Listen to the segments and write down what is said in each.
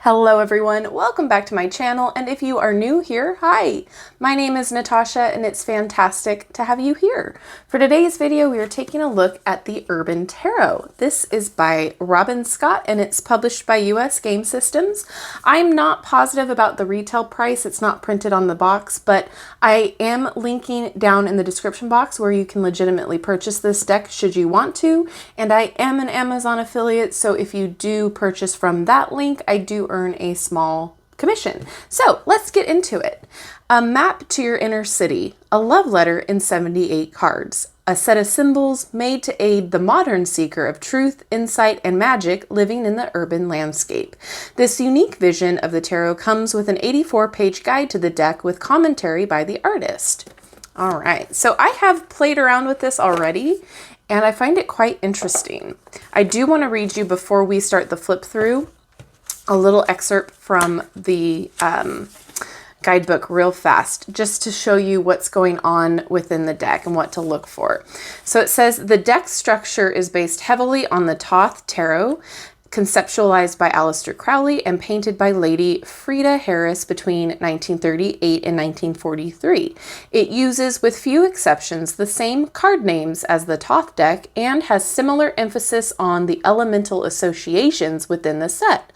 Hello everyone, welcome back to my channel, and if you are new here, hi! My name is Natasha and it's fantastic to have you here. For today's video, we are taking a look at the Urban Tarot. This is by Robin Scott and it's published by US Game Systems. I'm not positive about the retail price, it's not printed on the box, but I am linking down in the description box where you can legitimately purchase this deck should you want to, and I am an Amazon affiliate, so if you do purchase from that link, I do earn a small commission. So let's get into it. A map to your inner city, a love letter in 78 cards, a set of symbols made to aid the modern seeker of truth, insight, and magic living in the urban landscape. This unique vision of the tarot comes with an 84-page guide to the deck with commentary by the artist. All right, so I have played around with this already, and I find it quite interesting. I do want to read you before we start the flip through a little excerpt from the guidebook real fast, just to show you what's going on within the deck and what to look for. So it says, the deck structure is based heavily on the Thoth Tarot, conceptualized by Aleister Crowley and painted by Lady Frida Harris between 1938 and 1943. It uses, with few exceptions, the same card names as the Thoth deck and has similar emphasis on the elemental associations within the set.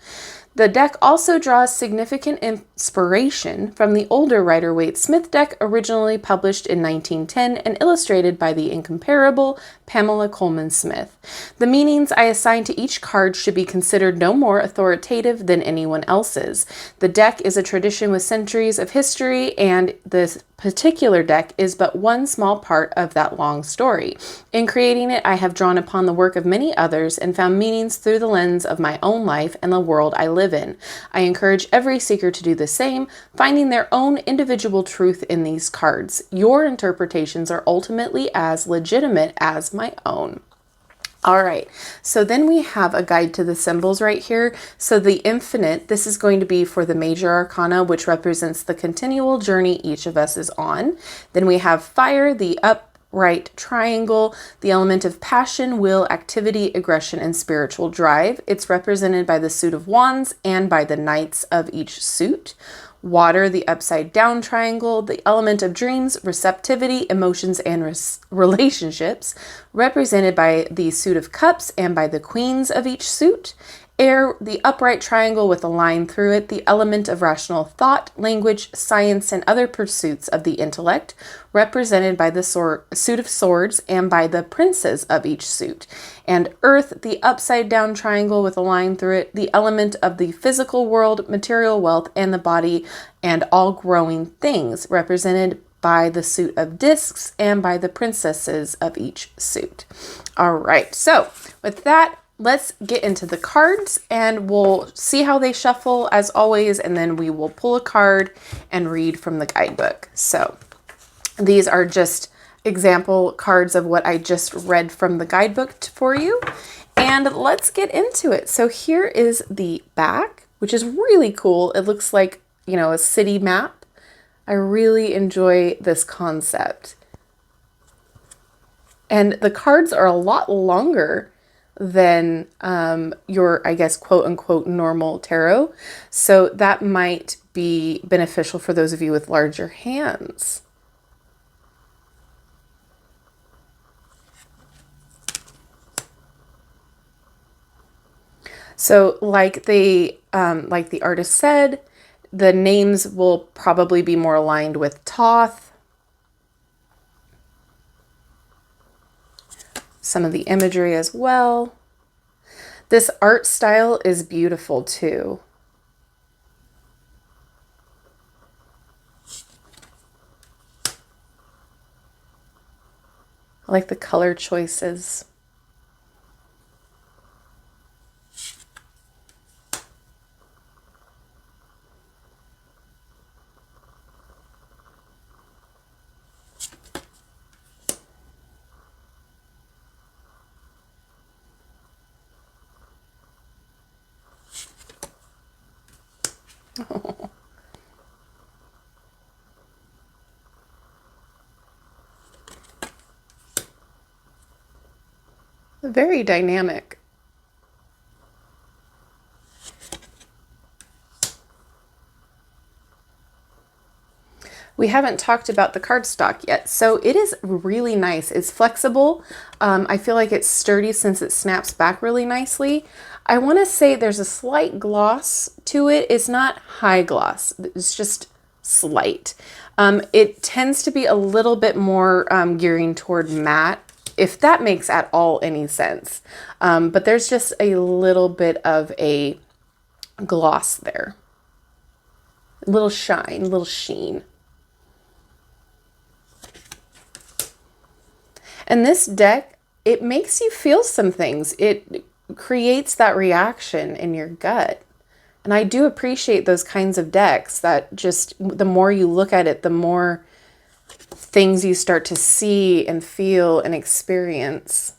The deck also draws significant inspiration from the older Rider-Waite-Smith deck, originally published in 1910 and illustrated by the incomparable Pamela Colman Smith. The meanings I assign to each card should be considered no more authoritative than anyone else's. The deck is a tradition with centuries of history, and this particular deck is but one small part of that long story. In creating it, I have drawn upon the work of many others and found meanings through the lens of my own life and the world I live in. I encourage every seeker to do the same, finding their own individual truth in these cards. Your interpretations are ultimately as legitimate as my own. All right, so then we have a guide to the symbols right here. So the infinite, this is going to be for the major arcana, which represents the continual journey each of us is on. Then we have fire, the upright triangle, the element of passion, will, activity, aggression, and spiritual drive. It's represented by the suit of wands and by the knights of each suit. Water, the upside down triangle, the element of dreams, receptivity, emotions, and relationships, represented by the suit of cups and by the queens of each suit. Air, the upright triangle with a line through it, the element of rational thought, language, science, and other pursuits of the intellect, represented by the suit of swords and by the princes of each suit. And earth, the upside down triangle with a line through it, the element of the physical world, material wealth, and the body, and all growing things, represented by the suit of discs and by the princesses of each suit. All right, so with that, let's get into the cards and we'll see how they shuffle as always, and then we will pull a card and read from the guidebook. So these are just example cards of what I just read from the guidebook for you, and let's get into it. So here is the back, which is really cool. It looks like, you know, a city map. I really enjoy this concept. And the cards are a lot longer than your, I guess, quote unquote, normal tarot. So that might be beneficial for those of you with larger hands. So like the artist said, the names will probably be more aligned with Thoth. Some of the imagery as well. This art style is beautiful too. I like the color choices. Very dynamic. we haven't talked about the cardstock yet. So it is really nice. It's flexible. I feel like it's sturdy since it snaps back really nicely. I want to say there's a slight gloss to it. It's not high gloss. It's just slight. It tends to be a little bit more gearing toward matte, if that makes at all any sense. But there's just a little bit of a gloss there. A little shine, a little sheen. And this deck, it makes you feel some things. It creates that reaction in your gut. And I do appreciate those kinds of decks that just, the more you look at it, the more things you start to see and feel and experience.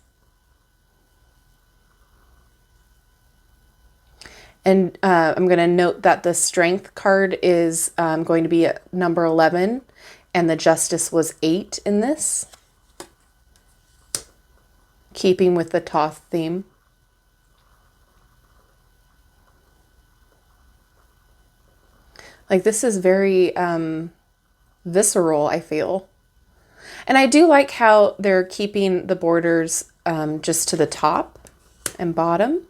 And I'm going to note that the Strength card is going to be at number 11, and the Justice was 8 in this, keeping with the Thoth theme. Like, this is very visceral, I feel. And I do like how they're keeping the borders just to the top and bottom.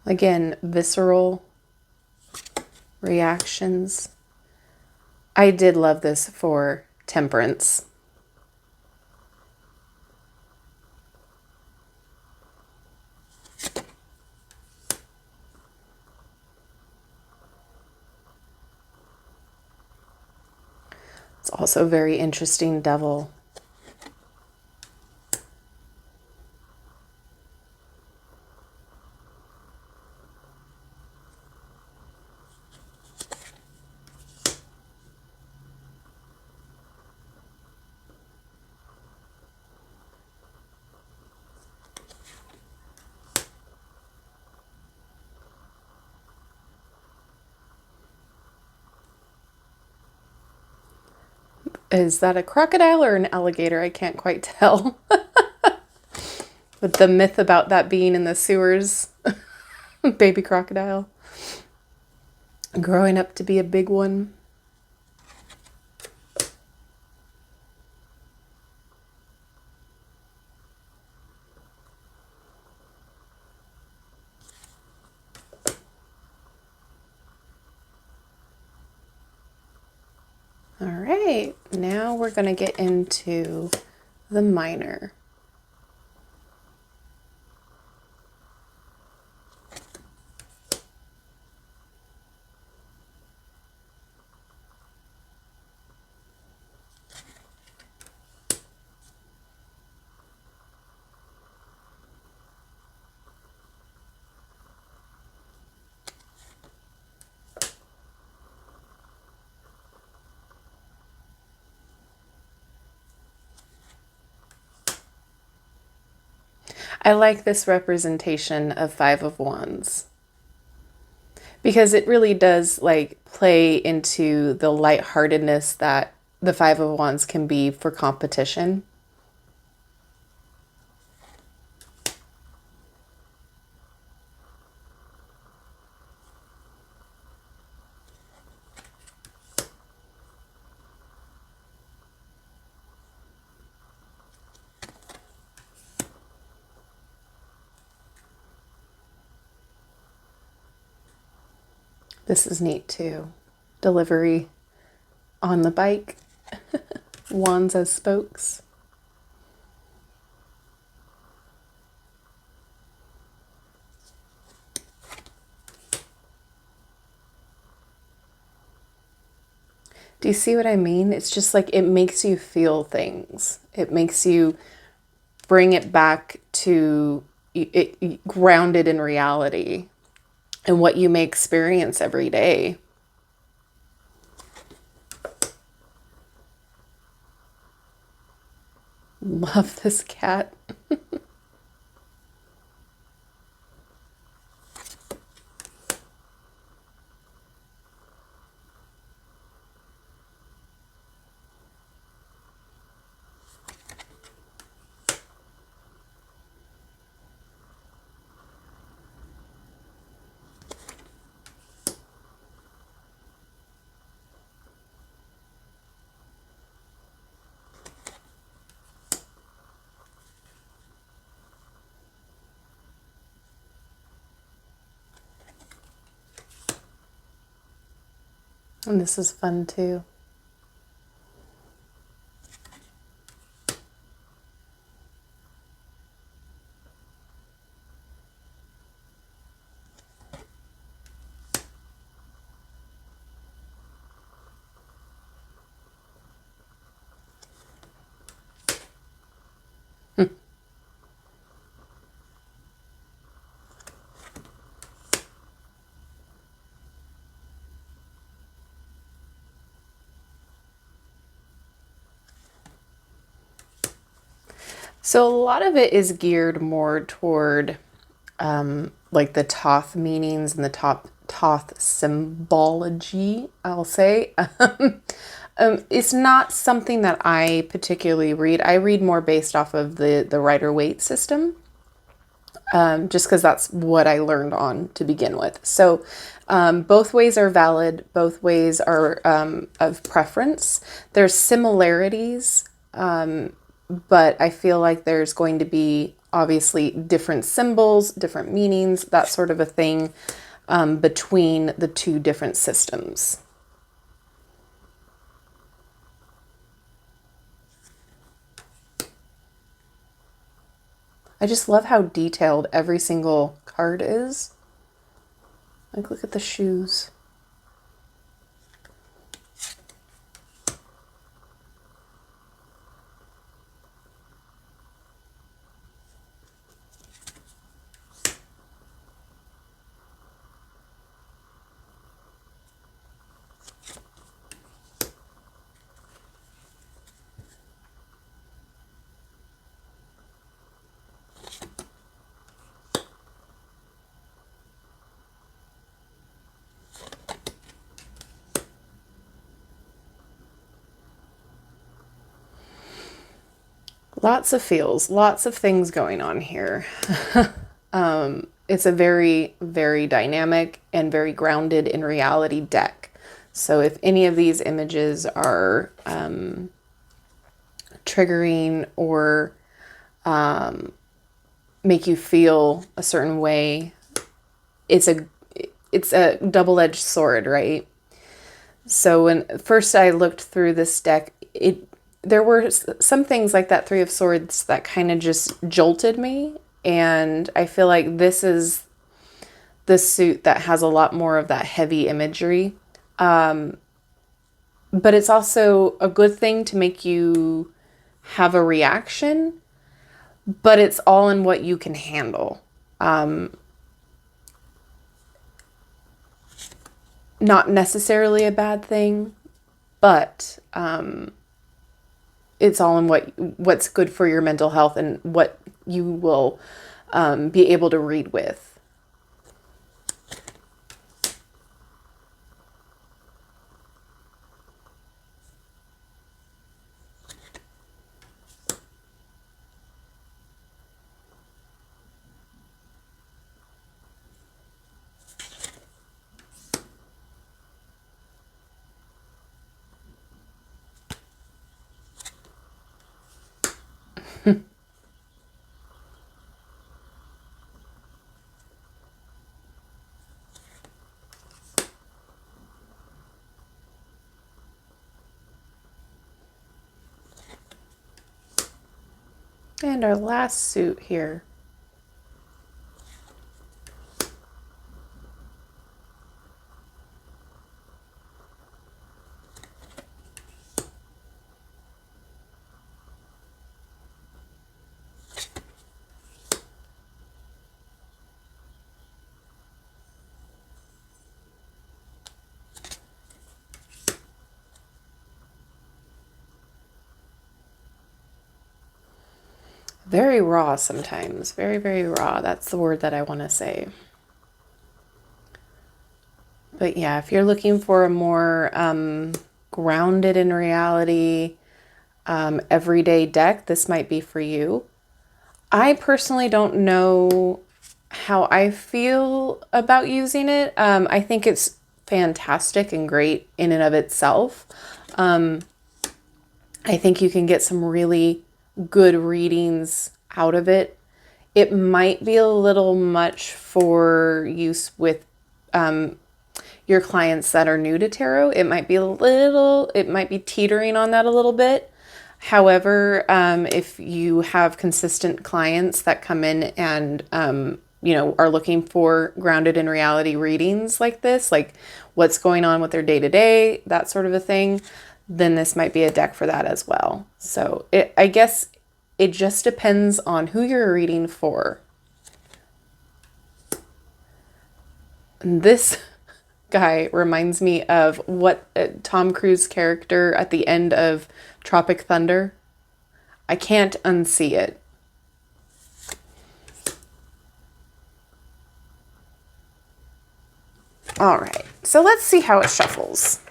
Again, visceral reactions. I did love this for Temperance. It's also very interesting, Devil. Is that a crocodile or an alligator? I can't quite tell. With the myth about that being in the sewers. Baby crocodile. Growing up to be a big one. All right, now we're going to get into the minor. I like this representation of Five of Wands because it really does like play into the lightheartedness that the Five of Wands can be for competition. This is neat too. Delivery on the bike. Wands as spokes. Do you see what I mean? It's just like it makes you feel things. It makes you bring it back to it grounded in reality and what you may experience every day. Love this cat. And this is fun too. So a lot of it is geared more toward like the Thoth meanings and the Thoth symbology, I'll say. It's not something that I particularly read. I read more based off of the Rider-Waite system, just because that's what I learned on to begin with. So both ways are valid. Both ways are of preference. There's similarities, but I feel like there's going to be obviously different symbols, different meanings, that sort of a thing between the two different systems. I just love how detailed every single card is. Like, look at the shoes. Lots of feels, lots of things going on here. It's a very, very dynamic and very grounded in reality deck. So if any of these images are triggering or make you feel a certain way, it's a double-edged sword, right? So when first I looked through this deck, there were some things like that Three of Swords that kind of just jolted me. And I feel like this is the suit that has a lot more of that heavy imagery. But it's also a good thing to make you have a reaction, but it's all in what you can handle. Not necessarily a bad thing, but it's all in what's good for your mental health and what you will be able to read with. And our last suit here. Very raw sometimes. Very, very raw. That's the word that I want to say. But yeah, if you're looking for a more grounded in reality, everyday deck, this might be for you. I personally don't know how I feel about using it. I think it's fantastic and great in and of itself. I think you can get some really good readings out of it. It might be a little much for use with your clients that are new to tarot, it might be teetering on that a little bit. However, if you have consistent clients that come in and, are looking for grounded in reality readings like this, like what's going on with their day to day, that sort of a thing, then this might be a deck for that as well. So I guess it just depends on who you're reading for. This guy reminds me of what Tom Cruise character at the end of Tropic Thunder. I can't unsee it. All right, so let's see how it shuffles.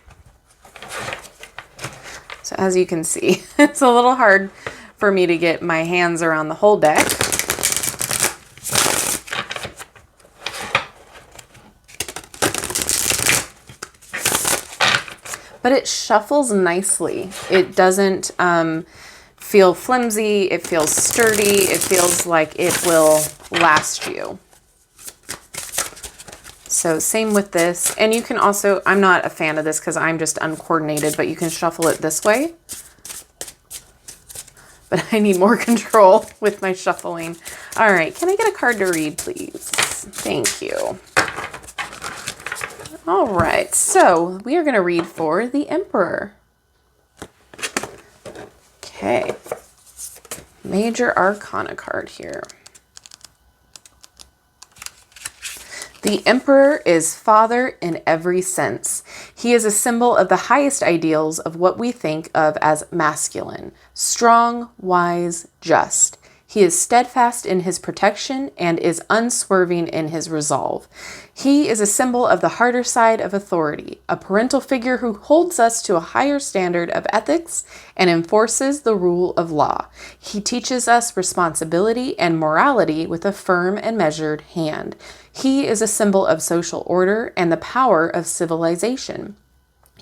So as you can see, it's a little hard for me to get my hands around the whole deck. But it shuffles nicely. It doesn't feel flimsy. It feels sturdy. It feels like it will last you. So same with this. And you can also, I'm not a fan of this because I'm just uncoordinated, but you can shuffle it this way. But I need more control with my shuffling. All right, can I get a card to read, please? Thank you. All right, so we are going to read for the Emperor. Okay, Major Arcana card here. The Emperor is father in every sense. He is a symbol of the highest ideals of what we think of as masculine, strong, wise, just. He is steadfast in his protection and is unswerving in his resolve. He is a symbol of the harder side of authority, a parental figure who holds us to a higher standard of ethics and enforces the rule of law. He teaches us responsibility and morality with a firm and measured hand. He is a symbol of social order and the power of civilization.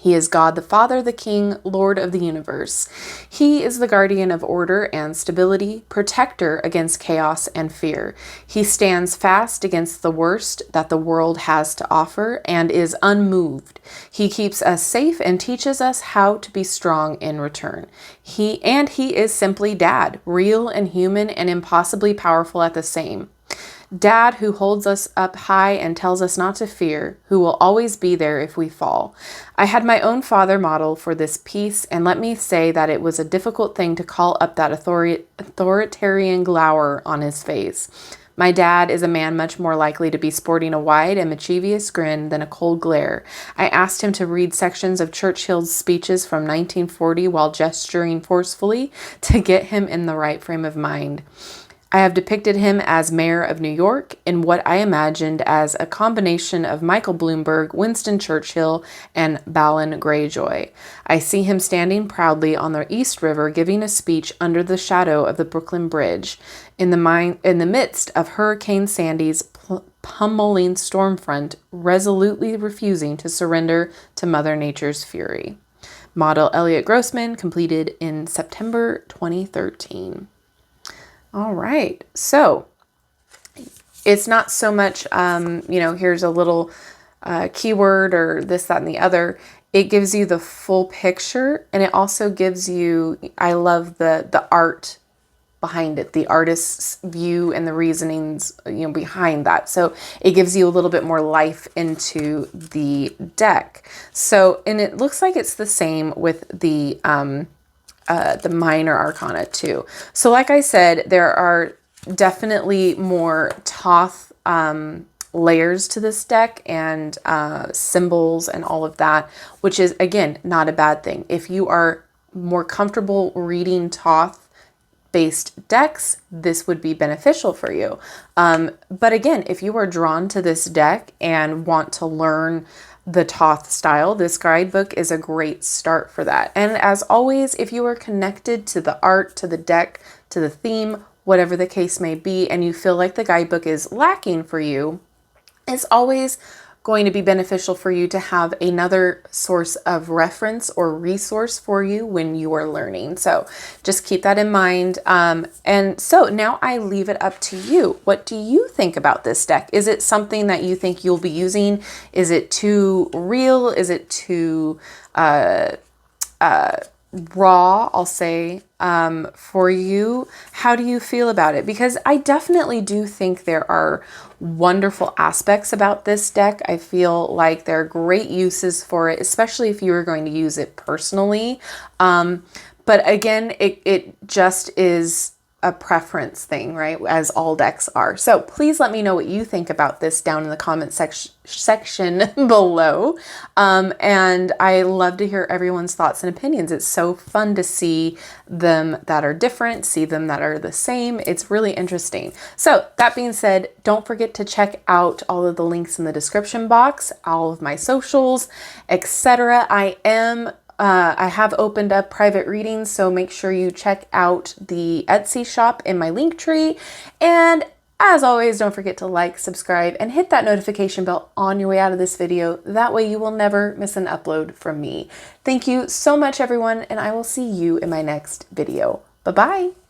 He is God the Father, the King, Lord of the universe. He is the guardian of order and stability, protector against chaos and fear. He stands fast against the worst that the world has to offer and is unmoved. He keeps us safe and teaches us how to be strong in return. He is simply Dad, real and human and impossibly powerful at the same. Dad who holds us up high and tells us not to fear, who will always be there if we fall. I had my own father model for this piece, and let me say that it was a difficult thing to call up that authoritarian glower on his face. My dad is a man much more likely to be sporting a wide and mischievous grin than a cold glare. I asked him to read sections of Churchill's speeches from 1940 while gesturing forcefully to get him in the right frame of mind. I have depicted him as mayor of New York in what I imagined as a combination of Michael Bloomberg, Winston Churchill, and Balin Greyjoy. I see him standing proudly on the East River giving a speech under the shadow of the Brooklyn Bridge in the midst of Hurricane Sandy's pummeling storm front, resolutely refusing to surrender to Mother Nature's fury. Model Elliot Grossman, completed in September 2013. All right, so it's not so much, here's a little keyword or this, that, and the other. It gives you the full picture, and it also gives you, I love the art behind it, the artist's view and the reasonings, behind that. So it gives you a little bit more life into the deck. So, and it looks like it's the same with the minor arcana too. So like I said, there are definitely more Thoth layers to this deck and symbols and all of that, which is, again, not a bad thing. If you are more comfortable reading Thoth based decks, this would be beneficial for you. But again, if you are drawn to this deck and want to learn the Thoth style, this guidebook is a great start for that. And as always, if you are connected to the art, to the deck, to the theme, whatever the case may be, and you feel like the guidebook is lacking for you, it's always going to be beneficial for you to have another source of reference or resource for you when you are learning. So just keep that in mind. And so now I leave it up to you. What do you think about this deck? Is it something that you think you'll be using? Is it too real? Is it too raw, I'll say, for you? How do you feel about it? Because I definitely do think there are wonderful aspects about this deck. I feel like there are great uses for it, especially if you are going to use it personally. But again, it just is a preference thing, right? As all decks are. So please let me know what you think about this down in the comment section below. And I love to hear everyone's thoughts and opinions. It's so fun to see them that are different, see them that are the same. It's really interesting. So that being said, don't forget to check out all of the links in the description box, all of my socials, etc. I have opened up private readings, so make sure you check out the Etsy shop in my link tree. And as always, don't forget to like, subscribe, and hit that notification bell on your way out of this video. That way you will never miss an upload from me. Thank you so much, everyone, and I will see you in my next video. Bye-bye.